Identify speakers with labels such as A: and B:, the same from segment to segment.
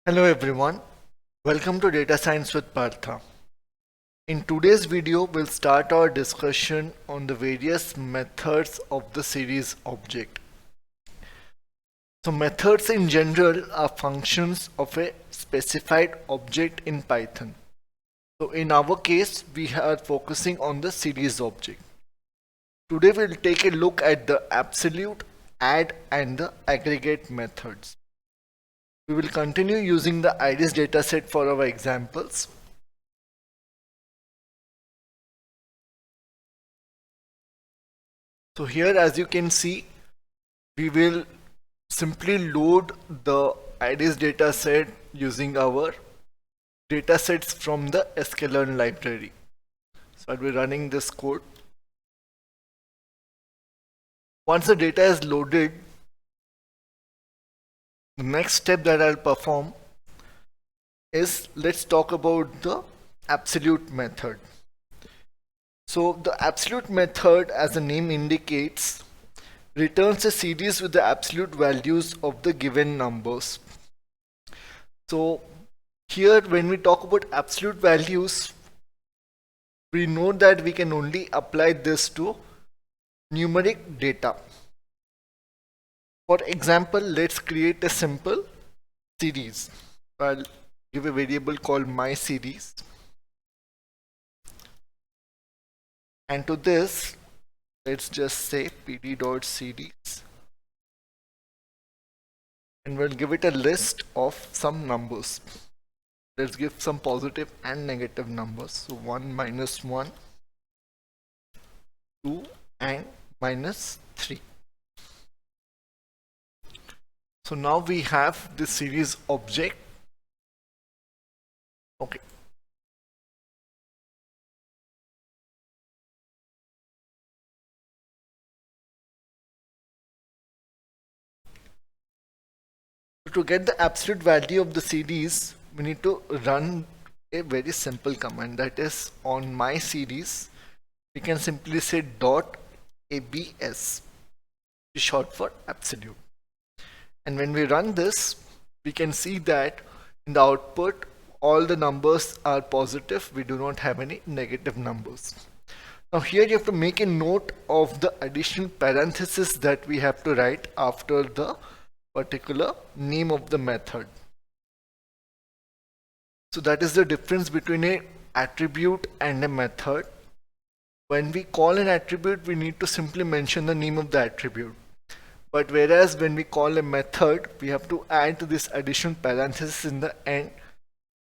A: Hello everyone, welcome to Data Science with Partha. In today's video, we'll start our discussion on the various methods of the series object. So methods in general are functions of a specified object in Python. So in our case, we are focusing on the series object. Today we'll take a look at the absolute, add and the aggregate methods. We will continue using the IDS dataset for our examples. So here, as you can see, we will simply load the IDS dataset using our datasets from the sklearn library. So I'll be running this code. Once the data is loaded, the next step that I'll perform is let's talk about the absolute method. So the absolute method, as the name indicates, returns a series with the absolute values of the given numbers. So here when we talk about absolute values, we know that we can only apply this to numeric data. For example, let's create a simple series. I'll give a variable called mySeries. And to this, let's just say pd.series. And we'll give it a list of some numbers. Let's give some positive and negative numbers. So 1, -1, 2 and -3. So now we have this series object. Okay. To get the absolute value of the series, we need to run a very simple command, that is on my series we can simply say dot abs, which is short for absolute. And when we run this, we can see that in the output all the numbers are positive, we do not have any negative numbers. Now here you have to make a note of the additional parenthesis that we have to write after the particular name of the method. So that is the difference between an attribute and a method. When we call an attribute, we need to simply mention the name of the attribute. But whereas when we call a method, we have to add this additional parenthesis in the end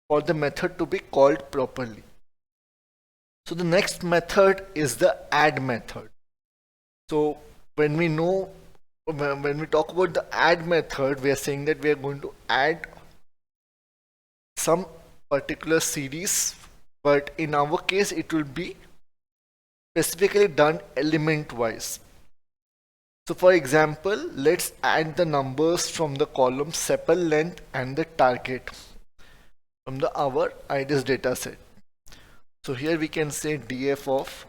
A: for the method to be called properly. So the next method is the add method. So when we talk about the add method, we are saying that we are going to add some particular series, but in our case it will be specifically done element wise. So for example, let's add the numbers from the column sepal length and the target from our IDS dataset. So here we can say df of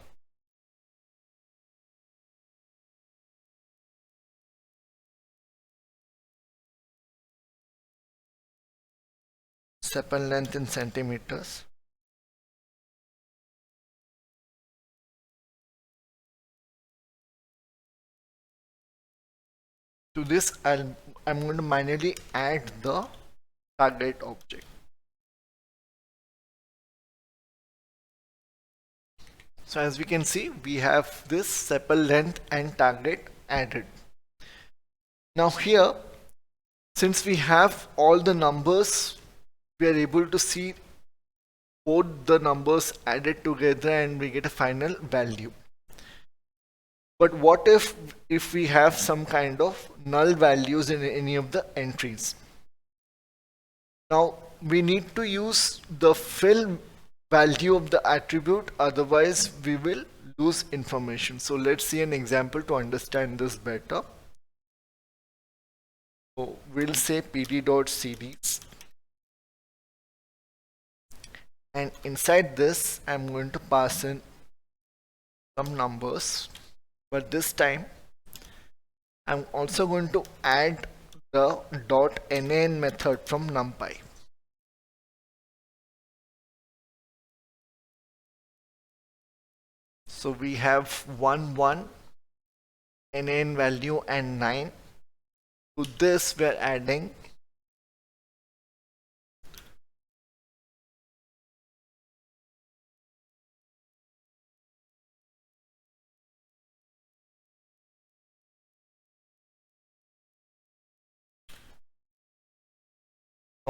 A: sepal length in centimeters. To this, I'm going to manually add the target object. So as we can see, we have this sepal length and target added. Now here, since we have all the numbers, we are able to see both the numbers added together and we get a final value. But what if we have some kind of null values in any of the entries? Now we need to use the fill value of the attribute, otherwise we will lose information. So let's see an example to understand this better. So we'll say pd.series, and inside this I'm going to pass in some numbers, but this time I'm also going to add the .nan method from NumPy. So we have 1 1 NaN value and 9. To this we are adding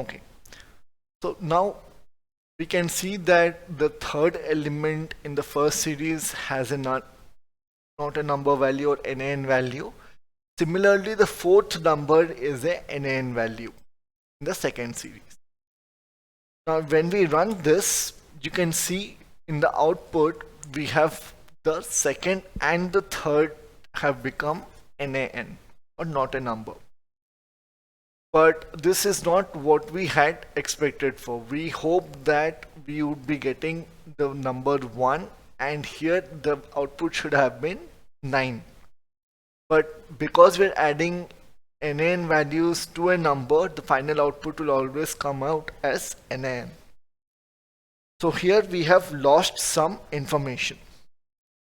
A: okay. So now we can see that the third element in the first series has a not a number value or NaN value. Similarly, the fourth number is a NaN value in the second series. Now when we run this, you can see in the output we have the second and the third have become NaN or not a number. But this is not what we had expected for. We hope that we would be getting the number 1 and here the output should have been 9. But because we're adding NaN values to a number, the final output will always come out as NaN. So here we have lost some information.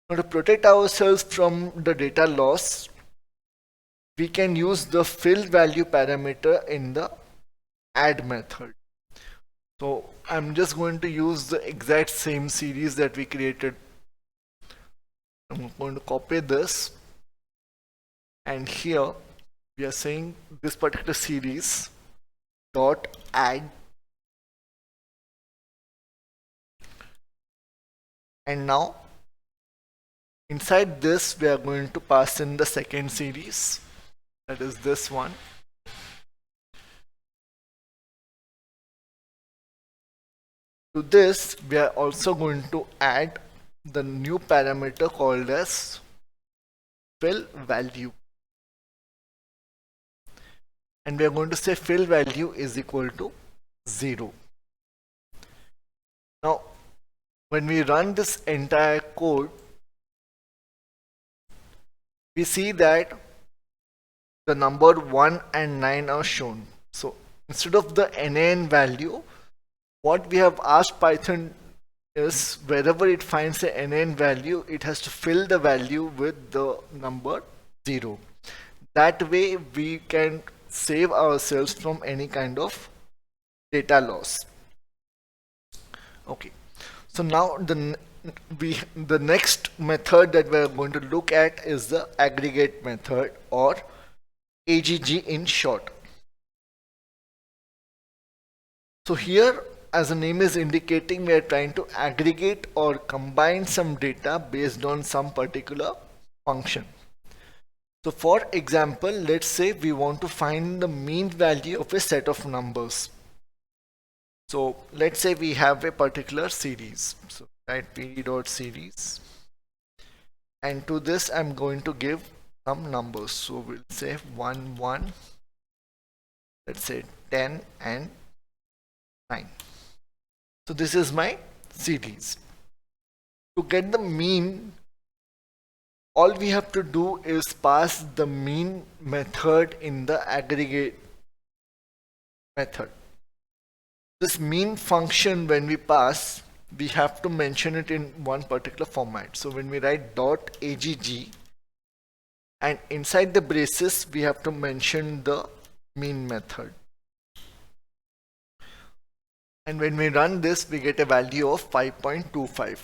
A: Now to protect ourselves from the data loss, we can use the fill value parameter in the add method. So I'm just going to use the exact same series that we created. I'm going to copy this, and here we are saying this particular series dot add, and now inside this we are going to pass in the second series, that is this one. To this we are also going to add the new parameter called as fill value, and we are going to say fill value is equal to 0. Now when we run this entire code, we see that the number 1 and 9 are shown. So instead of the NaN value, what we have asked Python is wherever it finds a NaN value, it has to fill the value with the number 0. That way we can save ourselves from any kind of data loss. Okay, so now the next method that we are going to look at is the aggregate method, or AGG in short. So here, as the name is indicating, we are trying to aggregate or combine some data based on some particular function. So for example, let's say we want to find the mean value of a set of numbers. So let's say we have a particular series. So write pd.series, and to this I'm going to give some numbers. So we'll say 1 1, let's say 10 and 9. So this is my series. To get the mean, all we have to do is pass the mean method in the aggregate method. This mean function, when we pass, we have to mention it in one particular format. So when we write .agg, and inside the braces we have to mention the mean method, and when we run this we get a value of 5.25.